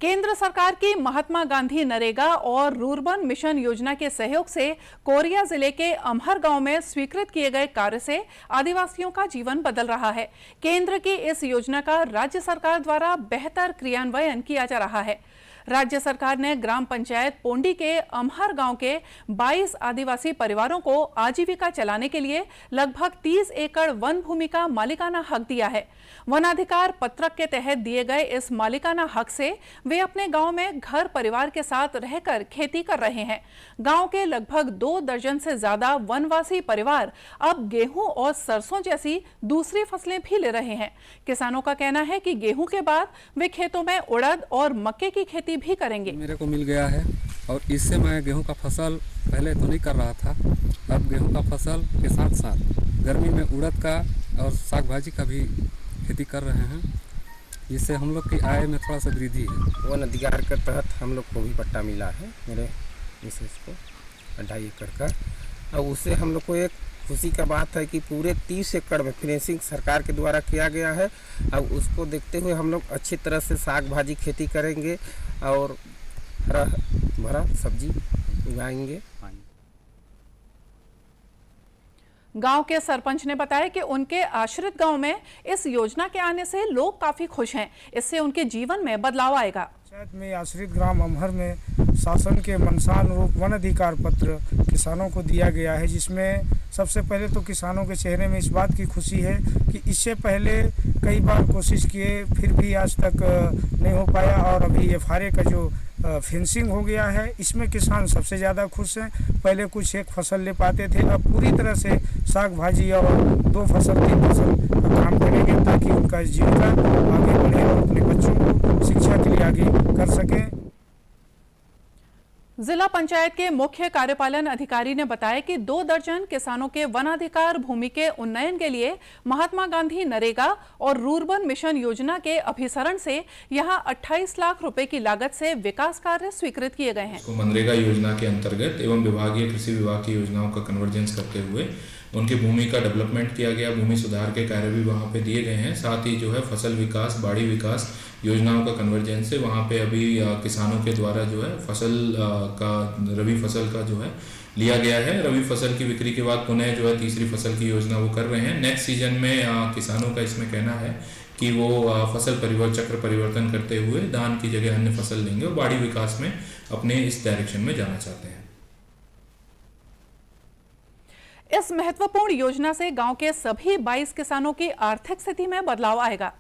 केंद्र सरकार की महात्मा गांधी नरेगा और रूर्बन मिशन योजना के सहयोग से कोरिया जिले के अमहर गांव में स्वीकृत किए गए कार्य से आदिवासियों का जीवन बदल रहा है। केंद्र की इस योजना का राज्य सरकार द्वारा बेहतर क्रियान्वयन किया जा रहा है। राज्य सरकार ने ग्राम पंचायत पोंडी के अमहर गांव के 22 आदिवासी परिवारों को आजीविका चलाने के लिए लगभग 30 एकड़ वन भूमि का मालिकाना हक दिया है। वनाधिकार पत्रक के तहत दिए गए इस मालिकाना हक से वे अपने गांव में घर परिवार के साथ रहकर खेती कर रहे हैं। गांव के लगभग 2 दर्जन से ज्यादा वनवासी परिवार अब गेहूं और सरसों जैसी दूसरी फसलें भी ले रहे हैं। किसानों का कहना है कि गेहूं के बाद वे खेतों में उड़द और मक्के की खेती भी करेंगे। मेरे को मिल गया है और इससे मैं गेहूं का फसल पहले तो नहीं कर रहा था, अब गेहूं का फसल के साथ साथ गर्मी में उड़द का और साग भाजी का भी खेती कर रहे हैं, जिससे हम लोग की आय में थोड़ा सा वृद्धि है। वन अधिकार के तहत हम लोग को भी पट्टा मिला है, मेरे मिसेज को 2.5 एकड़ का, और उससे हम लोग को एक खुशी का बात है कि पूरे 30 एकड़ में फिनिशिंग सरकार के द्वारा किया गया है। अब उसको देखते हुए हम लोग अच्छी तरह से साग भाजी खेती करेंगे और हरा भरा सब्जी उगाएंगे। गांव के सरपंच ने बताया कि उनके आश्रित गांव में इस योजना के आने से लोग काफी खुश हैं। इससे उनके जीवन में बदलाव आएगा। पंचायत में आश्रित ग्राम अमहर में शासन के मंशानुरूप वन अधिकार पत्र किसानों को दिया गया है, जिसमें सबसे पहले तो किसानों के चेहरे में इस बात की खुशी है कि इससे पहले कई बार कोशिश किए फिर भी आज तक नहीं हो पाया, और अभी FRA का जो फेंसिंग हो गया है इसमें किसान सबसे ज़्यादा खुश हैं। पहले कुछ एक फसल ले पाते थे, अब पूरी तरह से साग भाजी और 2 फसल 3 फसल का काम करेंगे ताकि उनका जीविका आगे बढ़े और अपने बच्चों को शिक्षा के लिए आगे कर सकें। जिला पंचायत के मुख्य कार्यपालन अधिकारी ने बताया कि 2 दर्जन किसानों के वनाधिकार भूमि के उन्नयन के लिए महात्मा गांधी नरेगा और रूर्बन मिशन योजना के अभिसरण से यहां 28 लाख रुपए की लागत से विकास कार्य स्वीकृत किए गए हैं। मनरेगा योजना के अंतर्गत एवं विभागीय कृषि विभाग की योजनाओं का कन्वर्जेंस करते हुए उनकी भूमि का डेवलपमेंट किया गया। भूमि सुधार के कार्य भी वहाँ पे दिए गए हैं। साथ ही जो है फसल विकास, बाड़ी विकास योजनाओं का कन्वर्जेंस है। वहाँ पे अभी किसानों के द्वारा जो है फसल का रबी फसल का जो है लिया गया है। रबी फसल की बिक्री के बाद पुनः जो है तीसरी फसल की योजना वो कर रहे हैं। नेक्स्ट सीजन में किसानों का इसमें कहना है कि वो फसल चक्र परिवर्तन करते हुए धान की जगह अन्य फसल लेंगे और बाड़ी विकास में अपने इस डायरेक्शन में जाना चाहते हैं। इस महत्वपूर्ण योजना से गांव के सभी 22 किसानों की आर्थिक स्थिति में बदलाव आएगा।